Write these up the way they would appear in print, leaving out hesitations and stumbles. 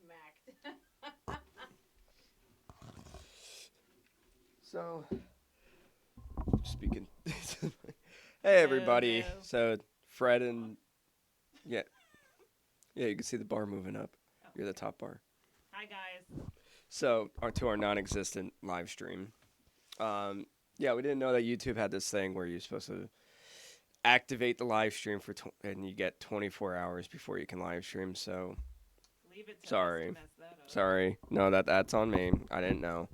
smacked. So, speaking. Hey, everybody. Hello. So, Fred and. Yeah, yeah, you can see the bar moving up. Oh, You're the okay. top bar. Hi guys. So, to our non existent live stream. Um, yeah, we didn't know that YouTube had this thing where you're supposed to activate the live stream and you get 24 hours before you can live stream. So, Leave it to us to sorry. mess that up. Sorry. No, that's on me. I didn't know.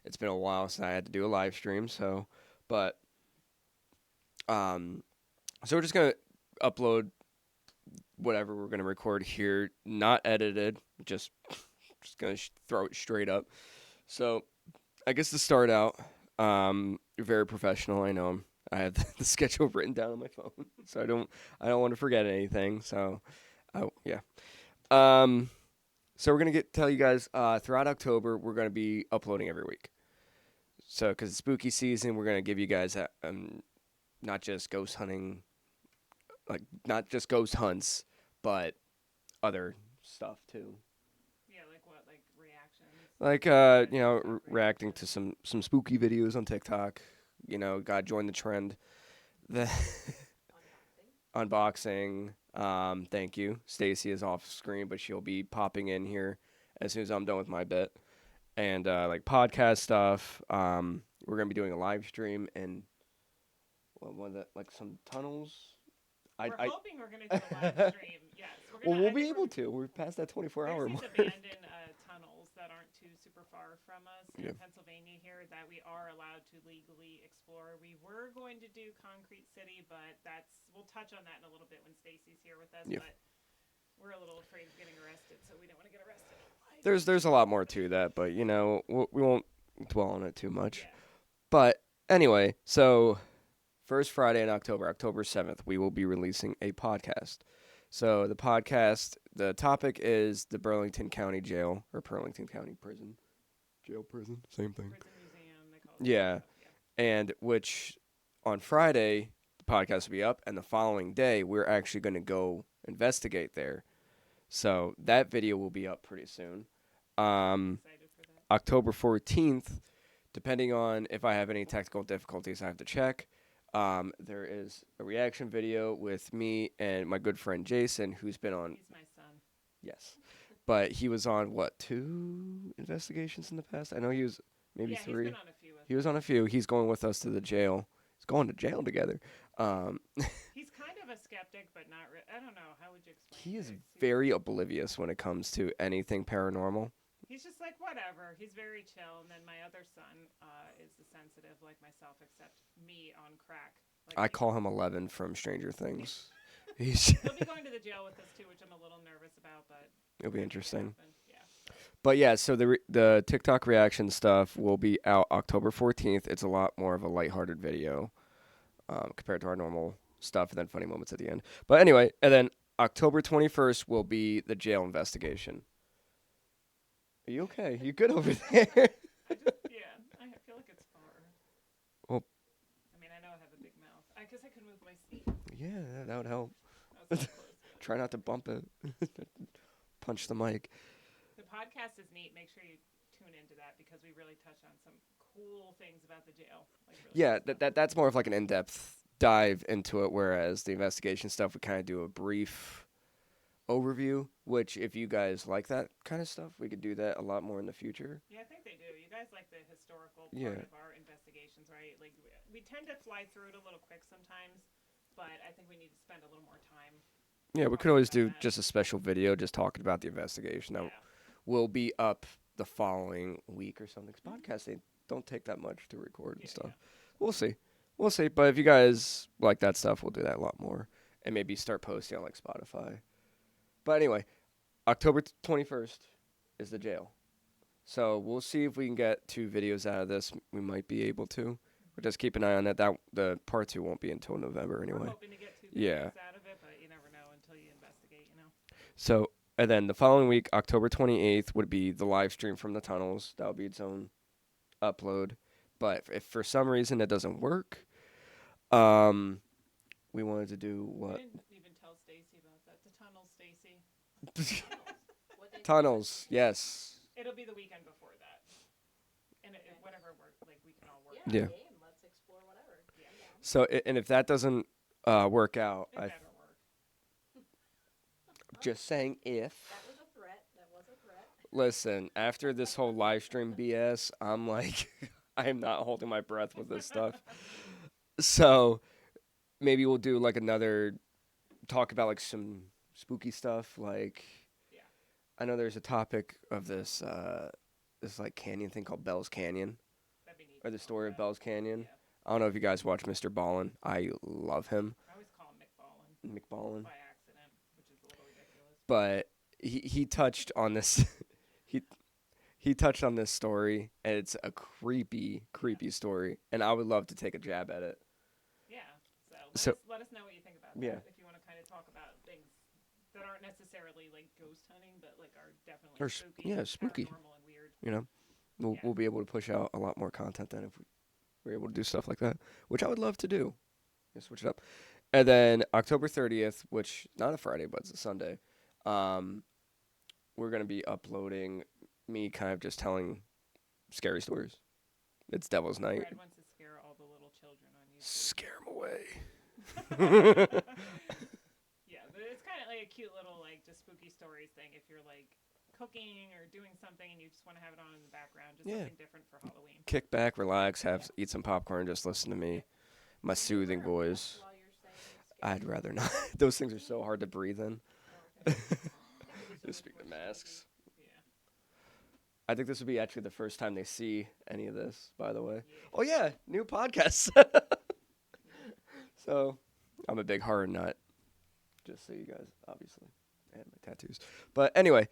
It's been a while since I had to do a live stream, so. But, um, so we're just going to upload whatever we're gonna record here, not edited, just gonna throw it straight up. So I guess to start out, you're very professional. I know I have the schedule written down on my phone, so I don't want to forget anything. So, yeah. Um, so we're gonna tell you guys throughout October we're gonna be uploading every week. So because it's spooky season, we're gonna give you guys not just ghost hunting, like not just ghost hunts, but other stuff too. Yeah, like what? Like reactions? Like TikTok reacting to reactions? some spooky videos on TikTok. Gotta join the trend. The unboxing. Thank you. Stacy is off screen, but she'll be popping in here as soon as I'm done with my bit. And like podcast stuff. We're gonna be doing a live stream and what was that? Like some tunnels. We're I hoping we're gonna do a live stream. Yes, we're well, gonna. we'll I be think able to. We're past that 24 there's hour these mark. abandoned tunnels that aren't too super far from us in Yeah. Pennsylvania here that we are allowed to legally explore. We were going to do Concrete City, but we'll touch on that in a little bit when Stacy's here with us. Yeah. But we're a little afraid of getting arrested, so we don't want to get arrested on live. There's a lot more to that, but we won't dwell on it too much. Yeah. But anyway, so first Friday in October, October 7th, we will be releasing a podcast. So the topic is the Burlington County Jail or Burlington County Prison. Jail, prison, same thing. Prison museum, they call it Yeah, stuff. Yeah. and which on Friday the podcast will be up, and the following day we're actually going to go investigate there. So that video will be up pretty soon. I'm Um, excited for that. October 14th, depending on if I have any technical difficulties, I have to check. There is a reaction video with me and my good friend Jason, who's been on. He's my son. Yes. But he was on, what, two investigations in the past? I know he was maybe Yeah, he's been three. on a few with He was us. on a few. He's going with us to the jail. He's going to jail together. Um, He's kind of a skeptic, but not. I don't know. How would you explain? he is Diggs? very oblivious when it comes to anything paranormal. He's just like whatever. He's very chill. And then my other son is the sensitive, like myself, except me on crack. Like I me. call him 11 from Stranger Things. He'll be going to the jail with us too, which I'm a little nervous about, but It'll be interesting. Yeah. But yeah, so the TikTok reaction stuff will be out October 14th. It's a lot more of a lighthearted video compared to our normal stuff, and then funny moments at the end. But anyway, and then October 21st will be the jail investigation. Are you okay? You good over there? I feel like it's far. Well, I mean, I know I have a big mouth. I guess I could move my seat. yeah, that would help. That was so close. Try not to bump it. Punch the mic. The podcast is neat. Make sure you tune into that because we really touch on some cool things about the jail. Like really Yeah, cool that's more of like an in-depth dive into it, whereas the investigation stuff we kind of do a brief overview. Which, if you guys like that kind of stuff, we could do that a lot more in the future. Yeah, I think they do. You guys like the historical part Yeah. of our investigations, right? Like we tend to fly through it a little quick sometimes, but I think we need to spend a little more time. Yeah, we could talking always about do that. just a special video just talking about the investigation. That Yeah. will be up the following week or something. 'Cause podcasts, they don't take that much to record and stuff. We'll see. We'll see. But if you guys like that stuff, we'll do that a lot more. And maybe start posting on like Spotify. But anyway, October 21st is the jail. So we'll see if we can get 2 videos out of this. We might be able to. But just keep an eye on that. The part 2 won't be until November We're anyway. hoping to get 2 Yeah. videos out of it, but you never know until you investigate, you know. So, and then the following week, October 28th, would be the live stream from the tunnels. That would be its own upload. But if for some reason it doesn't work, we wanted to do We what? didn't even tell Stacy about that. The tunnel, Stacy. What day Tunnels, yes. It'll be the weekend before that, and Okay. whatever work, like we can all work. Yeah, Yeah. game. Let's explore whatever. Yeah. I'm down. So, and if that doesn't work out, It better work. just saying if. That was a threat. That was a threat. Listen, after this whole live stream BS, I'm like, I am not holding my breath with this stuff. So maybe we'll do like another talk about like some spooky stuff. Like, Yeah. I know there's a topic of this like canyon thing called Bell's Canyon, That'd be neat. or the story of Bell's Canyon. Yeah. I don't know if you guys watch Mr. Ballin. I love him, I always call him McFallin McBallin, by accident, which is a little ridiculous. but he touched on this. He touched on this story, and it's a creepy story, and I would love to take a jab at it. Yeah. So- Let us know what you think about Yeah. that. If you want to kind of talk about things that aren't necessarily like ghost hunting, but like are definitely Or spooky, spooky. paranormal, and weird. You know, Yeah. we'll be able to push out a lot more content than if we're able to do stuff like that, which I would love to do. Just switch it up. And then October 30th, which not a Friday but it's a Sunday, we're gonna be uploading me kind of just telling scary stories. It's Devil's Night. Brad wants to scare all the little children on YouTube. Scare 'em away. Yeah, but it's kind of like a cute little like just spooky stories thing. If you're like cooking or doing something and you just want to have it on in the background, just Yeah. something different for Halloween. Kick back, relax, eat some popcorn, just listen to me, my soothing Wear a mask voice. while you're saying scary I'd rather not. Those things are so hard to breathe in. Oh, okay. Just speaking of masks. Yeah. I think this would be actually the first time they see any of this, by the way. Yeah. Oh, yeah, new podcast. So, I'm a big horror nut. Just so you guys, obviously, and my tattoos. But anyway,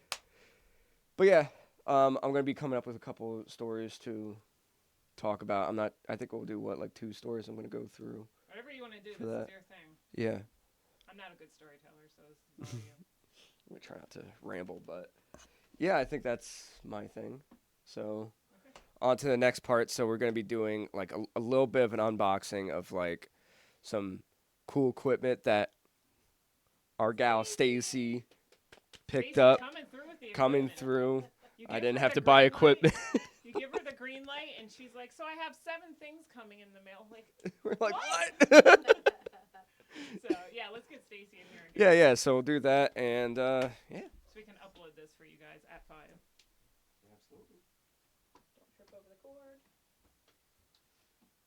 yeah, I'm going to be coming up with a couple stories to talk about. I think we'll do, like 2 stories I'm going to go through. Whatever you want to do, For this that. is your thing. Yeah. I'm not a good storyteller, so this is all you. I'm going to try not to ramble, but yeah, I think that's my thing. So, Okay. on to the next part. So, we're going to be doing like a little bit of an unboxing of like some cool equipment that our gal Stacy picked Stacey, up. Coming Coming through with the equipment. through. You I give didn't her have the to buy green light. equipment. You give her the green light, and she's like, "So I have 7 things coming in the mail." Like, We're like, What? what? so yeah, let's get Stacy in here. And Yeah, yeah. So we'll do that, and yeah. So we can upload this for you guys at 5. Absolutely. Don't trip over the cord.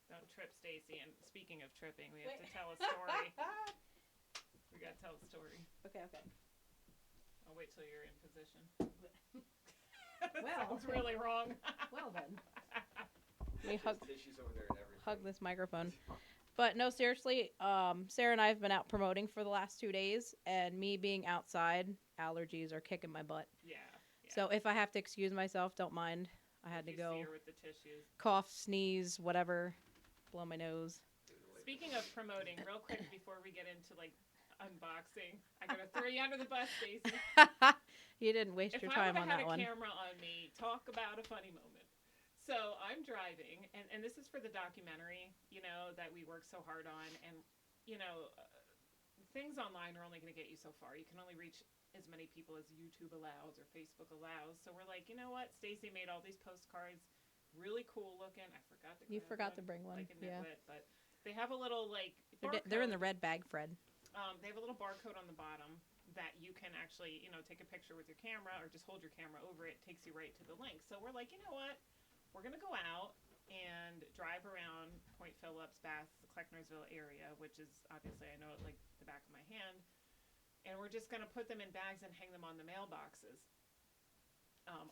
Don't trip, Stacy. And speaking of tripping, we have to tell a story. We gotta tell a story. Okay. I'll wait till you're in position. Well. Sounds really wrong. Well then. Let me hug Tissues over there and everything. hug this microphone. But no, seriously, Sarah and I have been out promoting for the last 2 days, and me being outside, allergies are kicking my butt. Yeah. So if I have to excuse myself, don't mind. I had to You go see her with the tissues. cough, sneeze, whatever, blow my nose. Speaking of promoting, real quick before we get into like unboxing, I gotta throw you under the bus, Stacy. You didn't waste If your I time would on have that had a one. camera on me, talk about a funny moment. So I'm driving, and this is for the documentary, that we worked so hard on. And, things online are only going to get you so far. You can only reach as many people as YouTube allows or Facebook allows. So we're like, you know what? Stacy made all these postcards, really cool looking. I forgot to You grab forgot one, to bring one, like a yeah. nitwit, but they have a little like They're in the barcode. red bag, Fred. They have a little barcode on the bottom that you can actually, take a picture with your camera or just hold your camera over it. Takes you right to the link. So we're like, you know what? We're going to go out and drive around Point Phillips, Bath, the Klecknersville area, which is obviously, I know it like the back of my hand. And we're just going to put them in bags and hang them on the mailboxes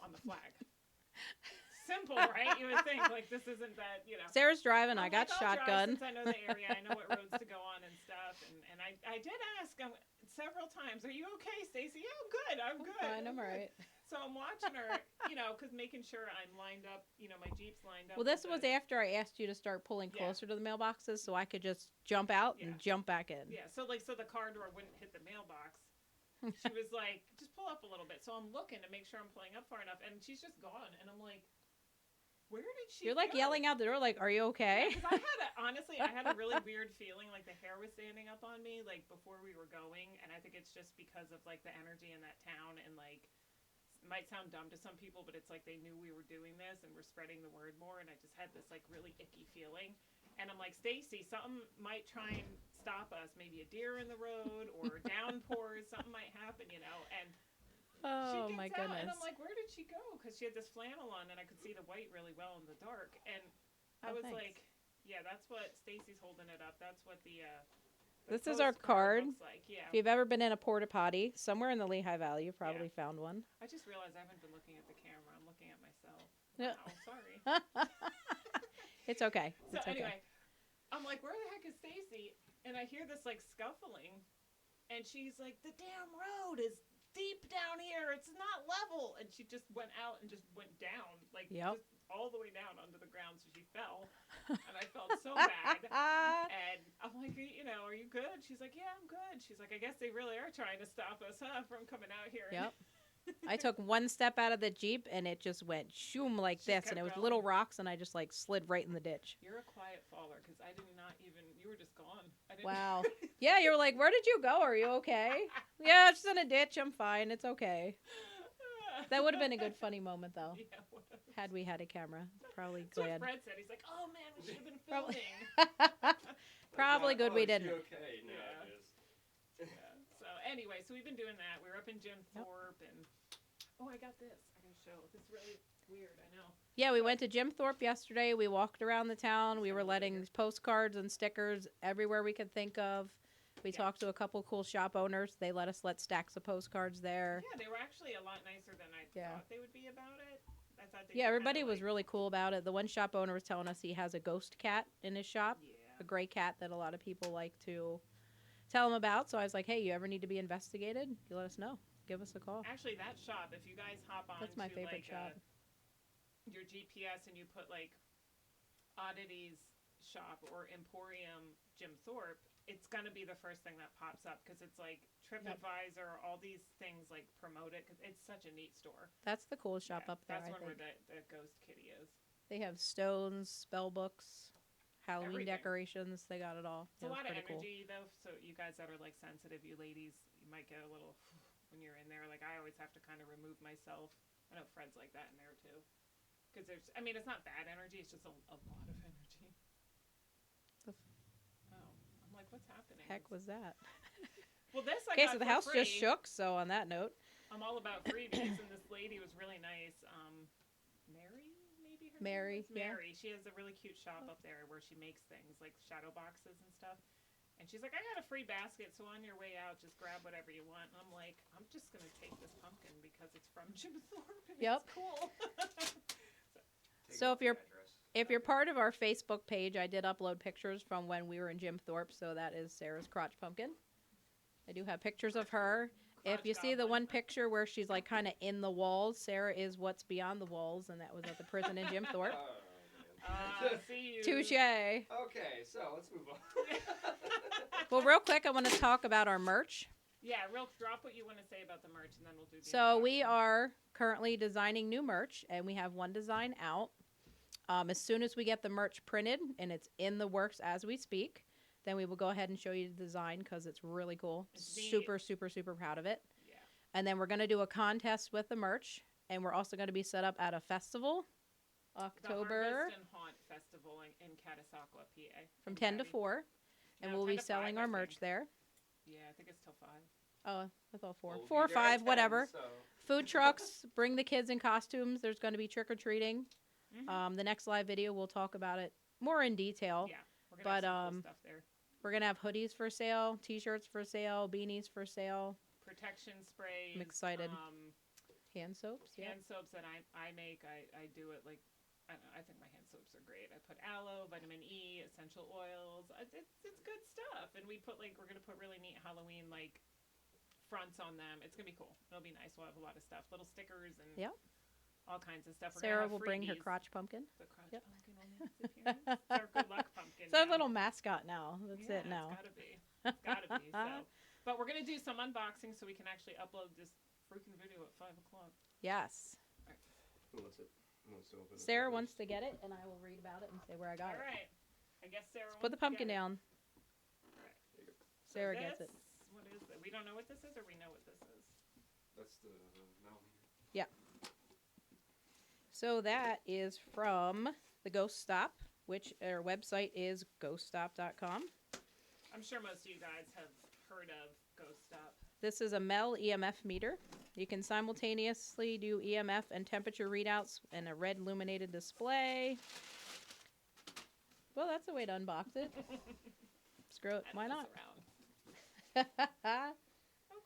on the flag. Simple, right? You would think, like, this isn't that, Sarah's driving. I I'm got like, I'll shotgun. drive since I know the area, I know what roads to go on and stuff. And I did ask several times, "Are you okay, Stacy?" "Yeah, I'm good. I'm good. Fine, I'm good." alright. So I'm watching her, because making sure I'm lined up. My Jeep's lined up. Well, this with was after I asked you to start pulling Yeah. closer to the mailboxes so I could just jump out and Yeah. jump back in. Yeah, so the car door wouldn't hit the mailbox. She was like, "Just pull up a little bit." So I'm looking to make sure I'm pulling up far enough, and she's just gone. And I'm like, "Where did she?" You're like go? yelling out the door, like, "Are you okay?" Yeah, 'cause I had a really weird feeling, like the hair was standing up on me, like before we were going, and I think it's just because of like the energy in that town and like it might sound dumb to some people, but it's like they knew we were doing this and we're spreading the word more. And I just had this like really icky feeling. And I'm like, Stacy, something might try and stop us. Maybe a deer in the road or downpours. Something might happen, you know. And Oh she my gets out, goodness. and I'm like, where did she go? Because she had this flannel on, and I could see the white really well in the dark. And I was thanks. like, yeah, that's what Stacy's holding it up. That's what the This is our postcard card. looks like. Yeah. If you've ever been in a porta potty somewhere in the Lehigh Valley, you've probably found one. I just realized I haven't been looking at the camera. I'm looking at myself. Yeah. Wow, sorry. It's okay. So It's anyway, okay. I'm like, where the heck is Stacy? And I hear this like scuffling, and she's like, the damn road is deep down here. It's not level. And she just went out and just went down, like just all the way down onto the ground. So she fell, and I felt so bad. And I'm like, you know, are you good? She's like, yeah, I'm good. She's like, I guess they really are trying to stop us, huh, from coming out here. Yep. I took one step out of the Jeep and it just went shoom like Just this, kept and it was going. little rocks, and I just like slid right in the ditch. You're a quiet faller, because I did not even. You were just gone. I didn't. Wow. Yeah, you were like, where did you go? Are you okay? Yeah, it's in a ditch. I'm fine. It's okay. That would have been a good funny moment though, Yeah, whatever. had we had a camera. Probably That's what glad. Fred said. He's like, oh man, we should have been Probably. filming. Probably good we Is she didn't. okay? No, Yeah. it is. Yeah. So anyway, so we've been doing that. We were up in Jim Thorpe, and I got this. I gotta show. This is really weird. I know. Yeah, we went to Jim Thorpe yesterday. We walked around the town. We were letting postcards and stickers everywhere we could think of. We talked to a couple cool shop owners. They let us let stacks of postcards there. Yeah, they were actually a lot nicer than I thought they would be about it. I thought they Yeah, everybody was really cool about it. The one shop owner was telling us he has a ghost cat in his shop, a gray cat that a lot of people like to tell him about. So I was like, hey, you ever need to be investigated? You let us know. Give us a call. Actually, that shop, if you guys hop on That's my to favorite like shop. Your GPS and you put like Oddities Shop or Emporium Jim Thorpe, it's going to be the first thing that pops up, because it's like TripAdvisor, all these things like promote it, because it's such a neat store. That's the coolest shop up there, That's I one think. where the ghost kitty is. They have stones, spell books, Halloween Everything. decorations. They got it all. It's a lot of pretty cool. energy, though, so you guys that are like sensitive, you ladies, you might get a little when you're in there. Like, I always have to kind of remove myself. I know Fred's like that in there, too. Because there's, I mean, it's not bad energy, it's just a lot of energy. I'm like, what's happening? Heck was that? Well, this I Okay, got so the for house free. just shook. So on that note, I'm all about freebies, and this lady was really nice. Mary, maybe her Mary, name was? Mary. She has a really cute shop up there where she makes things like shadow boxes and stuff. And she's like, I got a free basket, so on your way out, just grab whatever you want. And I'm like, I'm just gonna take this pumpkin because it's from Jim Thorpe. And it's cool. So if you're part of our Facebook page, I did upload pictures from when we were in Jim Thorpe. So that is Sarah's crotch pumpkin. I do have pictures of her. If you see the one picture where she's like kind of in the walls, Sarah is what's beyond the walls, and that was at the prison in Jim Thorpe. See you. Touche. Okay, so let's move on. Well, real quick, I want to talk about our merch. Yeah, drop what you want to say about the merch, and then we'll do the So we unboxing. are currently designing new merch, and we have one design out. As soon as we get the merch printed, and it's in the works as we speak, then we will go ahead and show you the design, because it's really cool. It's neat. Super, super, super proud of it. Yeah. And then we're going to do a contest with the merch, and we're also going to be set up at a festival, The October, Harvest and Haunt Festival in Catasauqua, PA. from in 10 to Patty. 4, and No, we'll 10 be to 5, selling I our think. merch there. Yeah, I think it's till 5. Oh, I thought 4. We'll 4 or be there at 5, 10, whatever. so- Food trucks, bring the kids in costumes. There's going to be trick-or-treating. Mm-hmm. The next live video, we'll talk about it more in detail. Yeah, we're gonna have some cool stuff there. We're going to have hoodies for sale, T-shirts for sale, beanies for sale, Protection sprays. I'm excited. hand soaps. Hand soaps that I make. I do it like, I don't know, I think my hand soaps are great. I put aloe, vitamin E, essential oils. It's good stuff. And we're going to put really neat Halloween like fronts on them. It's going to be cool. It'll be nice. We'll have a lot of stuff. Little stickers and all kinds of stuff. Sarah will bring her crotch pumpkin. The crotch pumpkin will make its appearance. It's our good luck pumpkin. It's our now. little mascot now. That's it now. It's gotta be. It's gotta be. So, but we're gonna do some unboxing so we can actually upload this freaking video at 5 o'clock. Yes. Who wants it? Who wants to open it Sarah first? wants to get it, and I will read about it and say where I got All it. right. I guess Sarah. Put the pumpkin down. All right. Sarah So gets it. What is it? We don't know what this is, or we know what this is. That's the millimeter. So that is from the Ghost Stop, which our website is ghoststop.com. I'm sure most of you guys have heard of Ghost Stop. This is a Mel EMF meter. You can simultaneously do EMF and temperature readouts in a red illuminated display. Well, that's a way to unbox it. Screw it. Why not? Oh,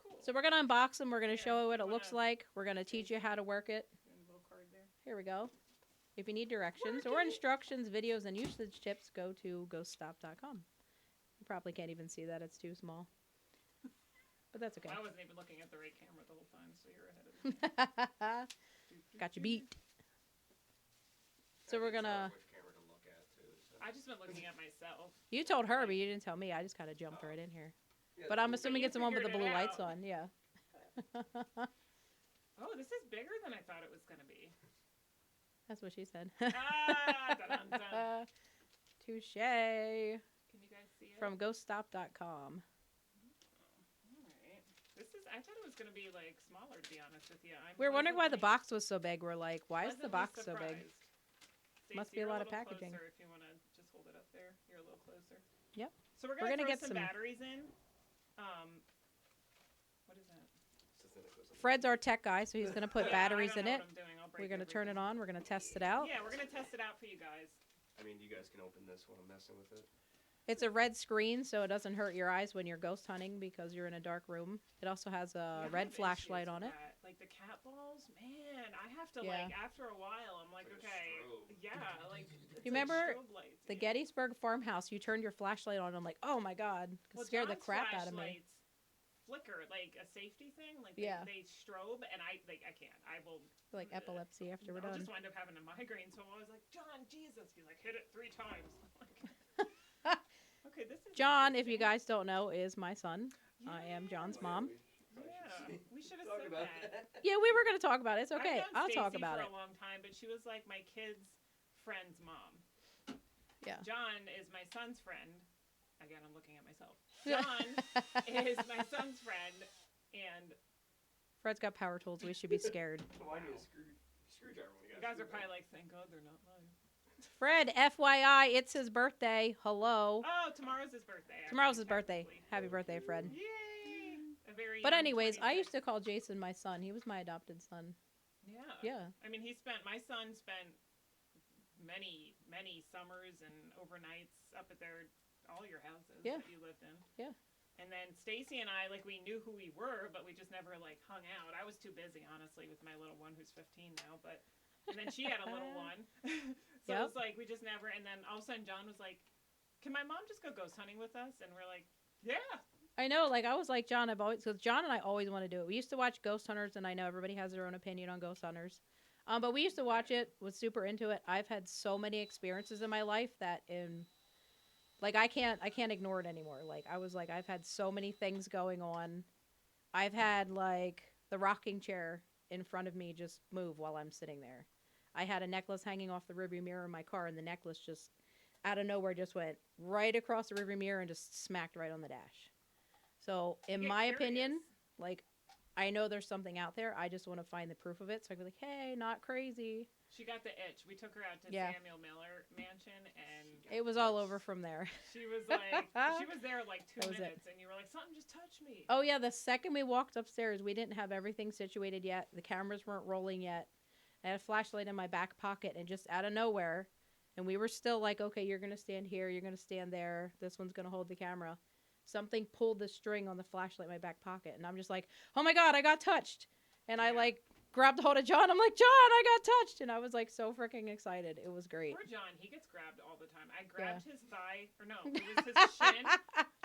cool. So we're going to unbox them. We're going to Here, show you what you it looks wanna- like. We're going to teach you how to work it. Little card there. Here we go. If you need directions or instructions, videos, and usage tips, go to ghoststop.com. You probably can't even see that. It's too small. But that's okay. I wasn't even looking at the right camera the whole time, so you're ahead of me. Got you beat. So we're going to... Which camera to look at, too. So. I've just been looking at myself. You told her, but you didn't tell me. I just kind of jumped right in here. Yeah, But I'm so- assuming you it's the one with the figured blue it lights out. on. Yeah. Oh, this is bigger than I thought it was going to be. That's what she said. Dun, dun. Touche. Can you guys see it? From ghoststop.com. Alright. I thought it was going to be, like, smaller, to be honest with you. We were wondering why the box was so big. We're like, why is the box so big? Must be a lot of packaging. Closer if you want to just hold it up there. You're a little closer. Yep. So we're We're going to gonna throw get some some- batteries in. What is that? Fred's our tech guy, so he's going to put Yeah, batteries I don't in know it. what I'm doing. I'll break We're going to turn it everything. on. We're going to test it out. Yeah, we're going to test it out for you guys. I mean, you guys can open this while I'm messing with it. It's a red screen, so it doesn't hurt your eyes when you're ghost hunting because you're in a dark room. It also has a Yeah, I red have flashlight issues on with it. that. Like the cat balls, man, I have to Yeah. like after a while, I'm like, It's like a okay, strobe. yeah, like. It's You remember like strobe lights, The yeah. Gettysburg farmhouse, you turned your flashlight on. I'm like, oh my God. It Well, scared the John's crap out of me. flashlights Flicker, like a safety thing, like Yeah. they strobe, and I can't. I will. Like epilepsy after we're I'll done. just wind up having a migraine. So I was like, John, Jesus, he's like, hit it 3 times. I'm like, okay, this is. John, if you interesting. guys don't know, is my son. I am John's mom. Yeah, we should have Talk said about that. Yeah, we were going to talk about it. It's okay. I've known I'll talk Stacy about for it. a long time, but she was like my kid's friend's mom. Yeah. John is my son's friend. Again, I'm looking at myself. John is my son's friend, and Fred's got power tools. We should be scared. Oh, I need a screwdriver when you guys are probably like, thank God they're not mine. Fred, FYI, it's his birthday. Hello. Oh, tomorrow's his birthday. actually, Tomorrow's his birthday. technically. Happy birthday, Fred. Yay! A very But young anyways, I 26. used to call Jason my son. He was my adopted son. Yeah. Yeah. I mean, my son spent many summers and overnights up at all your houses Yeah. that you lived in. Yeah. And then Stacy and I, like, we knew who we were, but we just never, like, hung out. I was too busy, honestly, with my little one who's 15 now, and then she had a little one. So it Yep. was like, we just never, and then all of a sudden John was like, can my mom just go ghost hunting with us? And we're like, yeah. I know, like, I was like, John, because John and I always want to do it. We used to watch Ghost Hunters, and I know everybody has their own opinion on Ghost Hunters. But we used to watch it, was super into it. I've had so many experiences in my life that I can't ignore it anymore. Like, I was like, I've had so many things going on. I've had, like, the rocking chair in front of me just move while I'm sitting there. I had a necklace hanging off the rearview mirror in my car, and the necklace just, out of nowhere, just went right across the rearview mirror and just smacked right on the dash. So, in Get my curious. opinion, like, I know there's something out there. I just want to find the proof of it. So I can be like, hey, not crazy. She got the itch. We took her out to Yeah. Samuel Miller Mansion, and It was all over from there. she was like, she was there like 2 That was it. minutes, and you were like, something just touched me. Oh, yeah, the second we walked upstairs, we didn't have everything situated yet. The cameras weren't rolling yet. I had a flashlight in my back pocket, and just out of nowhere, and we were still like, okay, you're going to stand here, you're going to stand there, this one's going to hold the camera. Something pulled the string on the flashlight in my back pocket, and I'm just like, oh my God, I got touched. And I, Yeah. like, grabbed a hold of John. I'm like, John, I got touched. And I was, like, so freaking excited. It was great. Poor John, he gets grabbed all the time. I grabbed his thigh, or no, it was his shin.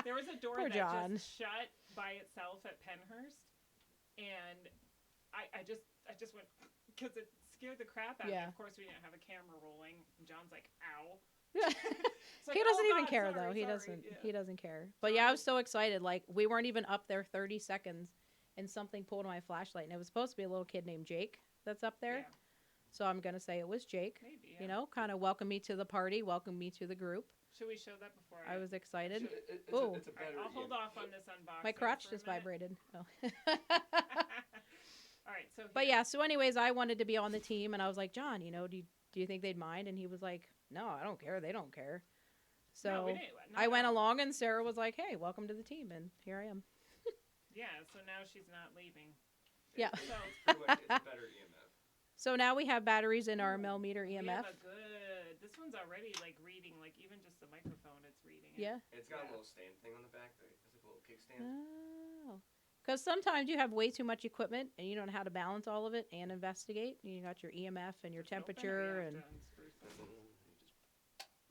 There was a door Poor that John. just shut by itself at Penhurst, and I just went, because it scared the crap out of me. Yeah. Of course, we didn't have a camera rolling. And John's like, ow. He It's like, doesn't "Oh, even God, care sorry, though. He sorry." doesn't. Yeah. He doesn't care. But yeah, I was so excited. Like, we weren't even up there 30 seconds, and something pulled my flashlight, and it was supposed to be a little kid named Jake that's up there. Yeah, So I'm gonna say it was Jake. maybe. You know, kind of welcome me to the party, welcome me to the group. Should we show that before? I was excited. It's Ooh. a All right, better. I'll hold off on this unboxing. My crotch for a just minute. vibrated. Oh. All right, so So But here- yeah, so anyways, I wanted to be on the team, and I was like, John, do you think they'd mind? And he was like, no, I don't care. They don't care. So No, we didn't, not I at went all. along, and Sarah was like, hey, welcome to the team, and here I am. Yeah, so now she's not leaving. Yeah. So Pretty much, it's a better EMF. So now we have batteries in our Ooh, millimeter we have EMF. a good. This one's already like reading, like even just the microphone, it's reading. It. Yeah. It's got Yeah. a little stand thing on the back. It's like a little kickstand. Oh. Because sometimes you have way too much equipment, and you don't know how to balance all of it and investigate. You got your EMF and your Just open it, temperature, you have and to unscrew something.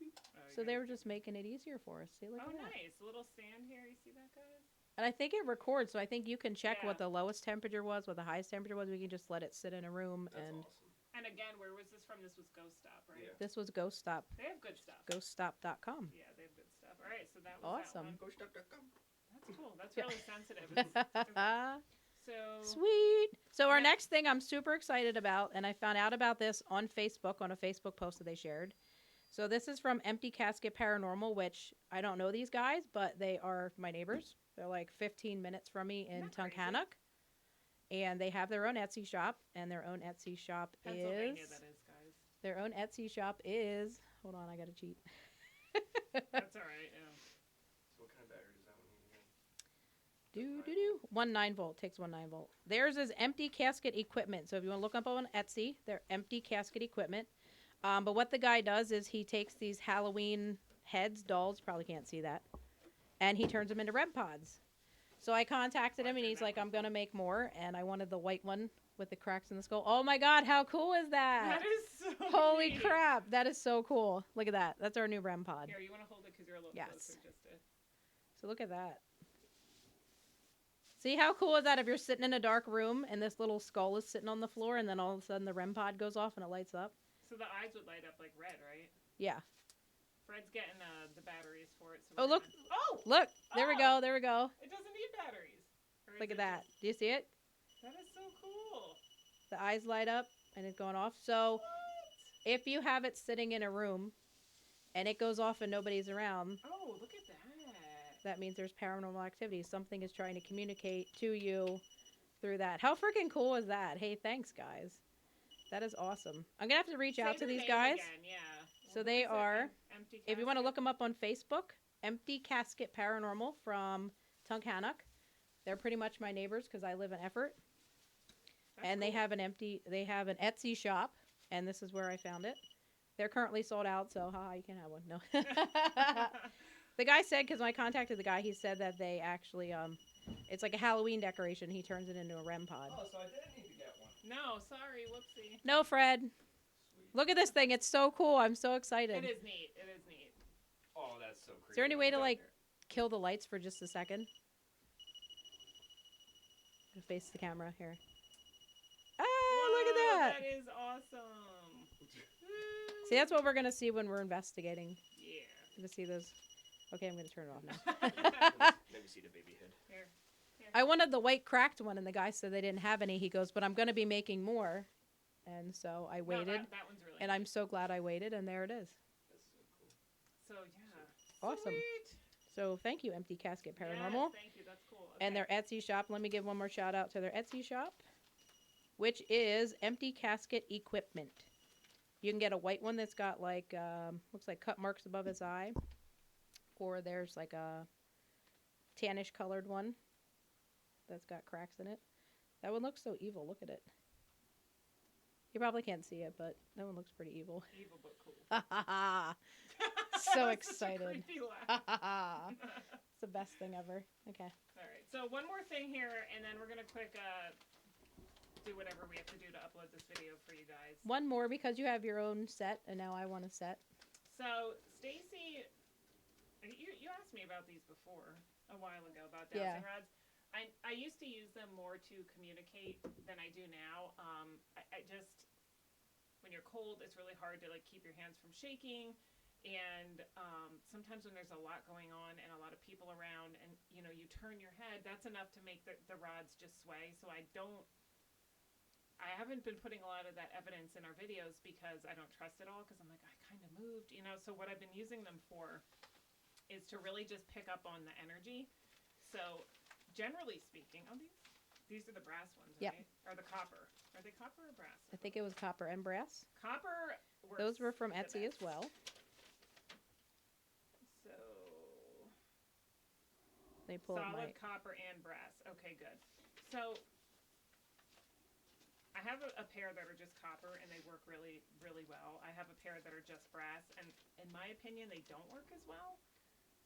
Oh, so you they gotta were do just it. making it easier for us. See, look Oh, at that. nice. A little stand here. You see that, guys? And I think it records, so I think you can check Yeah. what the lowest temperature was, what the highest temperature was. We can just let it sit in a room. That's And awesome. And again, where was this from? This was Ghost Stop, right? Yeah. this was Ghost Stop, They have good stuff. ghoststop.com. Yeah, they have good stuff. All right, so that was Awesome. that one. GhostStuff.com. That's cool. That's Yeah. really sensitive. It's, so Sweet. So our Yeah. next thing I'm super excited about, and I found out about this on Facebook, on a Facebook post that they shared. So this is from Empty Casket Paranormal, which I don't know these guys, but they are my neighbors. They're like 15 minutes from me in Isn't that crazy? Tunkhannock. And they have their own Etsy shop, and their own Etsy shop Pennsylvania, is that is, guys. their own Etsy shop is. Hold on, I gotta cheat. That's all right. Yeah. So what kind of battery does that one need again? Do do do. 1 9-volt takes 1 9-volt. Theirs is Empty Casket Equipment. So if you want to look up on Etsy, they're Empty Casket Equipment. But what the guy does is he takes these Halloween heads, dolls, you probably can't see that, and he turns them into REM pods. So I contacted him, and he's like, I'm going to make more, and I wanted the white one with the cracks in the skull. Oh my god, how cool is that? That is so Holy neat. crap, that is so cool. Look at that. That's our new REM pod. Here, you want to hold it because you're a little Yes. closer just to... So look at that. See how cool is that if you're sitting in a dark room and this little skull is sitting on the floor, and then all of a sudden the REM pod goes off and it lights up? So the eyes would light up like red, right? Yeah. Fred's getting the batteries for it. So Oh, we're look. gonna- Oh! Look, there we Oh! go, there we go. It doesn't need batteries. Or is Look it at that. just- Do you see it? That is so cool. The eyes light up and it's going off. So What? if you have it sitting in a room and it goes off and nobody's around, Oh, look at that. that means there's paranormal activity. Something is trying to communicate to you through that. How freaking cool is that? Hey, thanks, guys. That is awesome. I'm going to have to reach out Say to their these name guys. Again. Yeah. So What they is it? are- Empty If you want to Casket? look them up on Facebook, Empty Casket Paranormal from Tunkhannock. They're pretty much my neighbors because I live in Effort. That's And they cool. have an Etsy shop, and this is where I found it. They're currently sold out, so haha, you can have one. No. The guy said, because when I contacted the guy, he said that they actually, it's like a Halloween decoration. He turns it into a REM pod. Oh, so I didn't need to get one. No, sorry, whoopsie. No, Fred. Sweet. Look at this thing. It's so cool. I'm so excited. It is neat. It is neat. Oh, that's so creepy. Is there any way to, Look like, here. kill the lights for just a second? Face the camera here. Ah, look at Whoa, that. That is awesome. See, that's what we're going to see when we're investigating. Yeah. Going to see those. Okay, I'm going to turn it off now. Maybe see the baby head. Here. I wanted the white cracked one, and the guy said they didn't have any. He goes, but I'm going to be making more. And so I No, waited, that one's really and neat. I'm so glad I waited, and there it is. That's so cool. So, yeah. Awesome. Sweet. So thank you, Empty Casket Paranormal. Yes, thank you. That's cool. And Okay. their Etsy shop. Let me give one more shout out to their Etsy shop, which is Empty Casket Equipment. You can get a white one that's got like looks like cut marks above its eye, or there's like a tannish colored one that's got cracks in it. That one looks so evil. Look at it. You probably can't see it, but that one looks pretty evil. Evil but cool. So That's such a excited. creepy laugh. It's the best thing ever. Okay. All right. So one more thing here, and then we're gonna quick do whatever we have to do to upload this video for you guys. One more because you have your own set, and now I want a set. So Stacy, you asked me about these before a while ago about Yeah. dowsing rods. I used to use them more to communicate than I do now. I just when you're cold, it's really hard to like keep your hands from shaking. And sometimes when there's a lot going on and a lot of people around and, you know, you turn your head, that's enough to make the rods just sway. So I haven't been putting a lot of that evidence in our videos because I don't trust it all because I'm like, I kind of moved, you know. So what I've been using them for is to really just pick up on the energy. So generally speaking, These are the brass ones, Yep. right? Or the copper. Are they copper or brass? I think it was copper and brass. Copper works Those were from the Etsy as best. well. So They pull up solid my. copper and brass. Okay, good. So I have a pair that are just copper and they work really, really well. I have a pair that are just brass, and in my opinion, they don't work as well.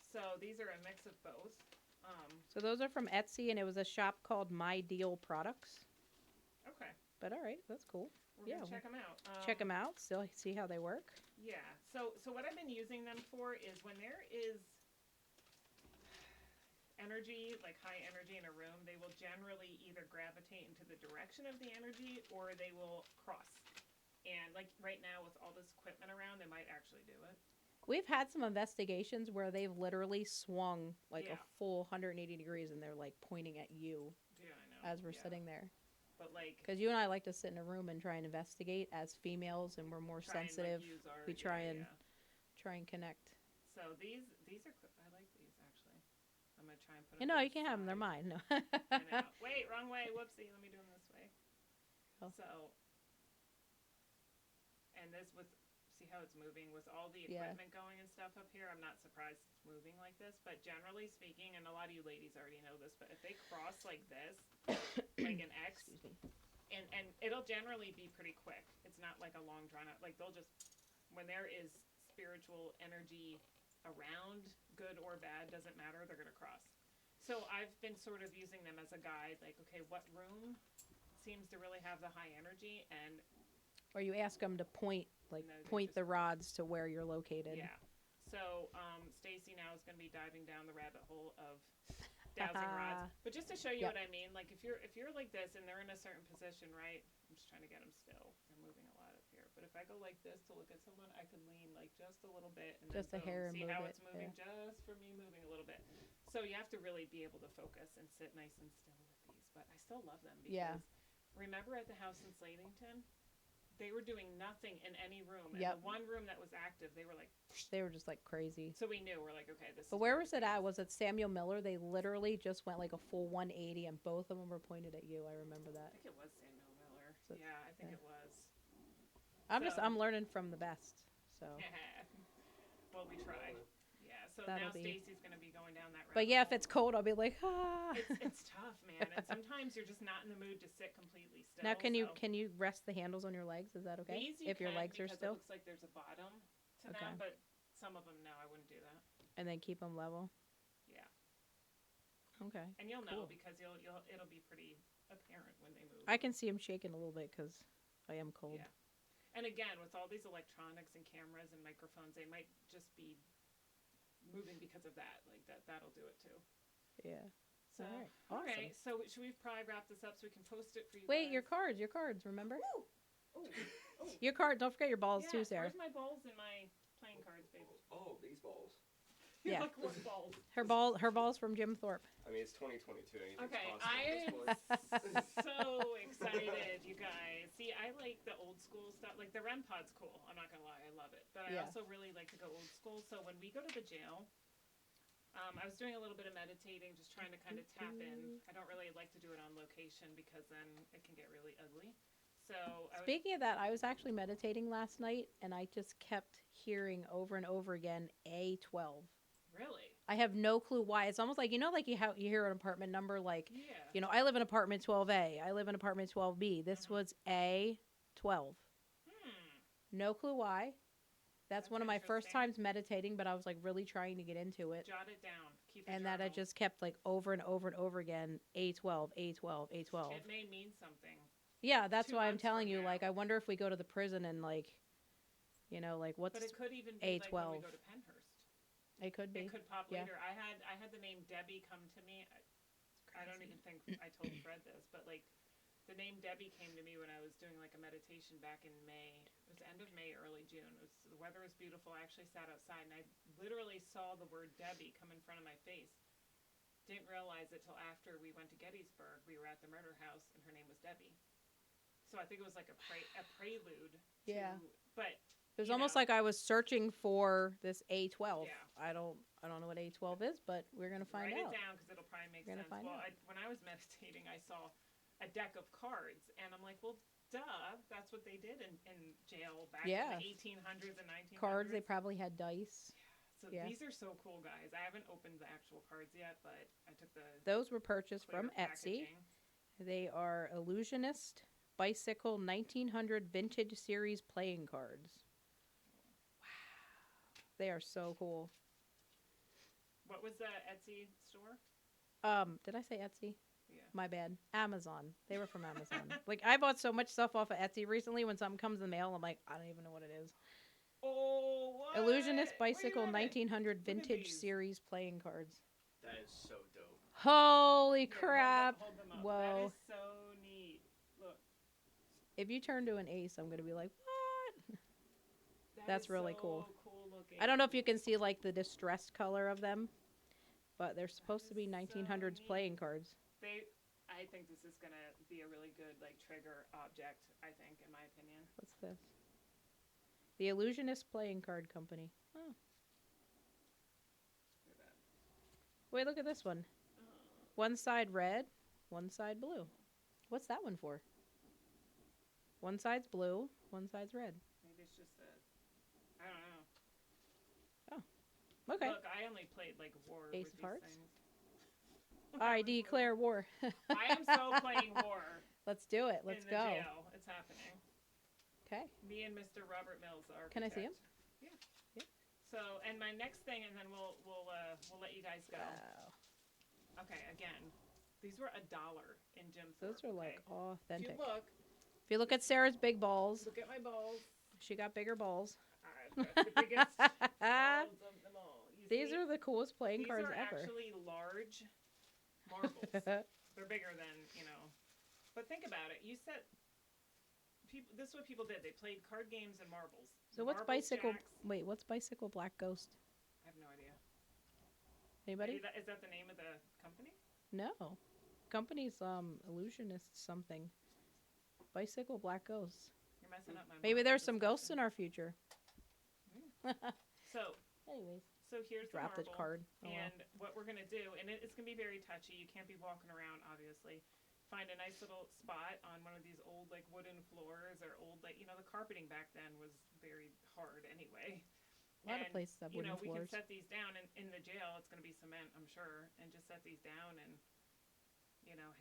So these are a mix of both. So those are from Etsy, and it was a shop called My Deal Products. Okay, But all right, that's cool. we're Yeah, gonna check them out. Check them out. Still see how they work. Yeah. So what I've been using them for is when there is energy, like high energy in a room, they will generally either gravitate into the direction of the energy or they will cross. And like right now with all this equipment around, they might actually do it. We've had some investigations where they've literally swung like Yeah. a full 180 degrees, and they're like pointing at you Yeah, I know. as we're Yeah. sitting there. But like Because you and I like to sit in a room and try and investigate as females, and we're more try and, sensitive. like, use our, We try yeah, and yeah. try and connect. So these are I like these actually. I'm gonna try and put them. You know, to you the can't have them. They're side. mine. No. I know. Wait, wrong way. Whoopsie. Let me do them this way. Oh. So, and this with, see how it's moving with all the Yeah. equipment going and stuff up here. I'm not surprised it's moving like this. But generally speaking, and a lot of you ladies already know this, but if they cross like this, like an X, Excuse me. and it'll generally be pretty quick. It's not like a long drawn out. Like they'll just, when there is spiritual energy around, good or bad, doesn't matter. They're gonna cross. So I've been sort of using them as a guide. Like, okay, what room seems to really have the high energy, and Or you ask them to point, like No, they point the just- rods to where you're located. yeah. So Stacy now is going to be diving down the rabbit hole of dowsing rods. But just to show you Yep. what I mean, like if you're like this and they're in a certain position, right? I'm just trying to get them still. They're moving a lot up here. But if I go like this to look at someone, I can lean like just a little bit and Just a then boom, hair and see move how it, it's moving just for me moving a little bit. So you have to really be able to focus and sit nice and still with these. But I still love them because Yeah. remember at the house in Slatington? They were doing nothing in any room. And Yep. the one room that was active, they were like, They were just like crazy. so we knew, we're like, okay, this But is where what was it is. at? Was it Samuel Miller? They literally just went like a full 180, and both of them were pointed at you. I remember I that. think it was Samuel Miller. So- Yeah, I think yeah. it was. So- I'm learning from the best. So, Well, we try. Yeah, so That'll now be- Stacy's going to be going down that road. but yeah, if it's cold, I'll be like, ah. It's tough, man. And sometimes you're just not in the mood to sit completely still. Now, can so. you rest the handles on your legs? Is that okay? These you If your can legs are because still, it looks like there's a bottom to Okay. them, but some of them, no, I wouldn't do that. and then keep them level. Yeah. Okay. And you'll know Cool. because it'll be pretty apparent when they move. I can see them shaking a little bit because I am cold. Yeah. And again, with all these electronics and cameras and microphones, they might just be moving because of that. Like that'll do it too. Yeah. So, All right. all Awesome. right. So should we probably wrap this up so we can post it for you? Wait, your guys? cards. Remember Oh, your card? Don't forget your balls yes, too, Sarah. Where's my balls and my playing cards, baby? Oh, these balls. Yeah. Like what balls? Her balls from Jim Thorpe. I mean, it's 2022. Anything's Okay, possible at I'm this point. so excited, you guys. See, I like the old school stuff. Like the REM pod's cool. I'm not gonna lie, I love it. But I Yeah. also really like to go old school. So when we go to the jail, I was doing a little bit of meditating, just trying to kind of tap in. I don't really like to do it on location because then it can get really ugly. So I was, Speaking of that, I was actually meditating last night, and I just kept hearing over and over again A12. really, I have no clue why. It's almost like like you hear an apartment number, like yeah. I live in apartment 12A. I live in apartment 12B. This Mhm. was A12. No clue why. That's That's one of my first interesting. times meditating, but I was like really trying to get into it. Jot it down. Keep a And that I journal. just kept like over and over and over again, A12, A12, A12. It may mean something. Yeah, that's 2 why I'm months telling from you. now. Like, I wonder if we go to the prison and like what's But it could even be like when we A12. go to Penhurst. it could be. It could pop yeah. later. I had the name Debbie come to me. I don't even think I told Fred this, but like the name Debbie came to me when I was doing like a meditation back in May. It was end of May, early June. The weather was beautiful. I actually sat outside and I literally saw the word Debbie come in front of my face. Didn't realize it till after we went to Gettysburg. We were at the murder house and her name was Debbie. So I think it was like a prelude. Yeah. But It was you almost know. like I was searching for this A12. Yeah. I don't know what A12 is, but we're gonna find Write out. it down because it'll probably make We're gonna sense. find Well, out. when I was meditating, I saw a deck of cards. And I'm like, well, duh, that's what they did in jail back Yeah. in the 1800s and 1900s. Cards, they probably had dice. So Yeah. these are so cool, guys. I haven't opened the actual cards yet, but I took the Those were purchased clear from Etsy. packaging. They are Illusionist Bicycle 1900 Vintage Series playing cards. Wow. They are so cool. What was the Etsy store? Did I say Etsy? Yeah. My bad. Amazon. They were from Amazon. Like, I bought so much stuff off of Etsy recently. When something comes in the mail, I'm like, I don't even know what it is. Oh, what? Illusionist Wait a Bicycle minute. 1900 Look at Vintage these. Series playing cards. That is so dope. Holy Here, crap. Hold them up. Whoa. That is so neat. Look. If you turn to an ace, I'm going to be like, what? That That's is really so cool. looking. I don't know if you can see, like, the distressed color of them, but they're supposed to be is 1900s so playing neat. cards. I think this is gonna be a really good like trigger object. I think, in my opinion. What's this? The Illusionist Playing Card Company. Oh. Look at that. Wait, look at this one. One side red, one side blue. What's that one for? One side's blue, one side's red. Maybe it's just a. I don't know. Okay. Look, I only played like war Ace with of these Hearts? things. I declare war. I am so playing war. Let's do it. Let's in the go. Jail. It's happening. Okay. Me and Mr. Robert Mills are. Can I see him? Yeah. Yeah. So, and my next thing, and then we'll let you guys go. Wow. Okay, again, these were $1 in Jim Thorpe. Those are like If authentic. you look at Sarah's big balls, at my balls. she got bigger balls. I've got the biggest balls of them all. You These see? are the coolest playing These cards are ever. actually large marbles. They're bigger than, But think about it. You said this is what people did. They played card games and marbles. So what's Marbles, bicycle? jacks. Wait, what's Bicycle Black Ghost? I have no idea. Anybody? Is that the name of the company? No. Company's Illusionist something. Bicycle Black Ghost. You're messing up my Maybe mind there's with some this ghosts in question. our future. So Anyways, here's dropped the the marble. card. Oh, well. And what we're going to do, and it's going to be very touchy. You can't be walking around, obviously. Find a nice little spot on one of these old, like, wooden floors or old, like, the carpeting back then was very hard anyway. A lot of places have wooden we can floors. set these down. And in the jail, it's going to be cement, I'm sure. And just set these down and,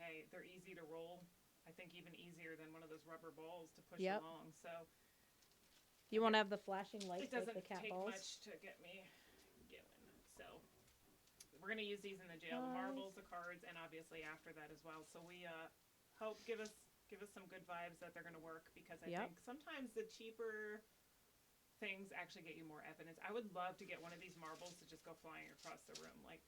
hey, they're easy to roll. I think even easier than one of those rubber balls to push Yep. along. So You won't have the flashing lights it like doesn't the cat take balls. much to get me going. So we're gonna use these in the jail, the Nice. marbles, the cards, and obviously after that as well. So we hope give us some good vibes that they're gonna work, because I Yep. think sometimes the cheaper things actually get you more evidence. I would love to get one of these marbles to just go flying across the room, like.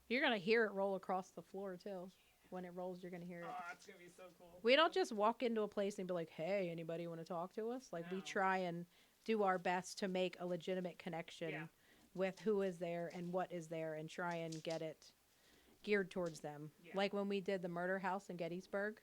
You're gonna hear it roll across the floor too. When it rolls, you're gonna hear it. Oh, it's gonna be so cool. We don't just walk into a place and be like, "Hey, anybody want to talk to us?" Like, we No. try and do our best to make a legitimate connection Yeah. with who is there and what is there, and try and get it geared towards them. Yeah. Like when we did the murder house in Gettysburg,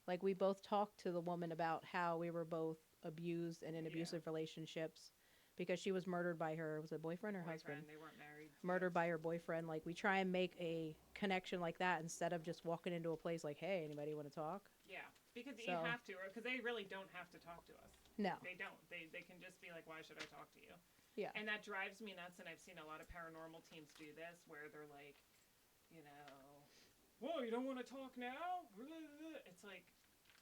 like we both talked to the woman about how we were both abused and in Yeah. abusive relationships because she was murdered by her, was it boyfriend or husband? They weren't married. Murdered by her boyfriend. Like, we try and make a connection like that instead of just walking into a place like, "Hey, anybody want to talk?" Yeah, because you So- have to, because they really don't have to talk to us. No. They don't. They can just be like, "Why should I talk to you?" Yeah. And that drives me nuts. And I've seen a lot of paranormal teams do this, where they're like, "Whoa, you don't want to talk now?" It's like,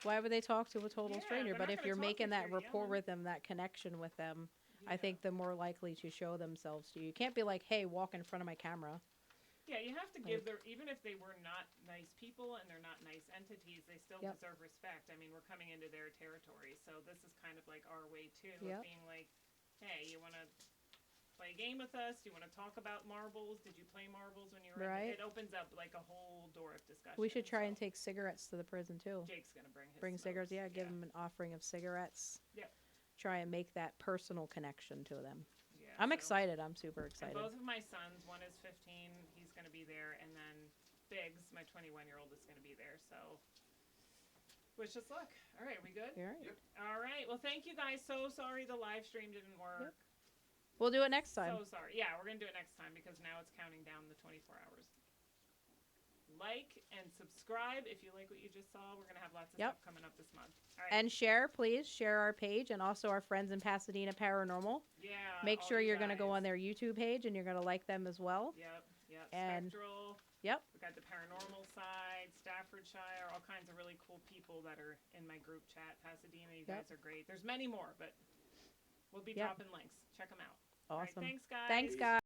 Why would they talk to a total Yeah, stranger? they're But not if gonna you're talk making if that you're rapport yelling. with them, that connection with them, I yeah. think the more likely to show themselves to you. You can't be like, "Hey, walk in front of my camera." Yeah, you have to give their, even if they were not nice people and they're not nice entities, they still Yep. deserve respect. I mean, we're coming into their territory, so this is kind of like our way too, Yep. of being like, "Hey, you want to play a game with us? Do you want to talk about marbles? Did you play marbles when you were?" Right. It opens up like a whole door of discussion. We should try and so take cigarettes to the prison too. Jake's gonna bring his Bring cigarettes, smokes. yeah. Give them an offering of cigarettes. Yep. Try and make that personal connection to them. Yeah, I'm so- excited. I'm super And excited. both of my sons, one is 15, he's going to be there, and then Biggs, my 21-year-old, is going to be there. So, wish us luck. All right, we good? You all right? Yep. All right. Well, thank you guys. So sorry the live stream didn't work. Yep. We'll do it next time. So sorry. Yeah, we're going to do it next time because now it's counting down the 24 hours. like and subscribe if you like what you just saw. We're going to have lots of Yep. stuff coming up this month. All right. And share, please. Share our page and also our friends in Pasadena Paranormal. Yeah. Make all sure you you're going to go guys. on their YouTube page and you're going to like them as well. Yep. And- Spectral. Yep. We got the paranormal side, Staffordshire, all kinds of really cool people that are in my group chat. Pasadena, you Yep. guys are great. There's many more, but we'll be Yep. dropping links. Check them out. All right, Awesome. thanks, guys. Thanks, guys.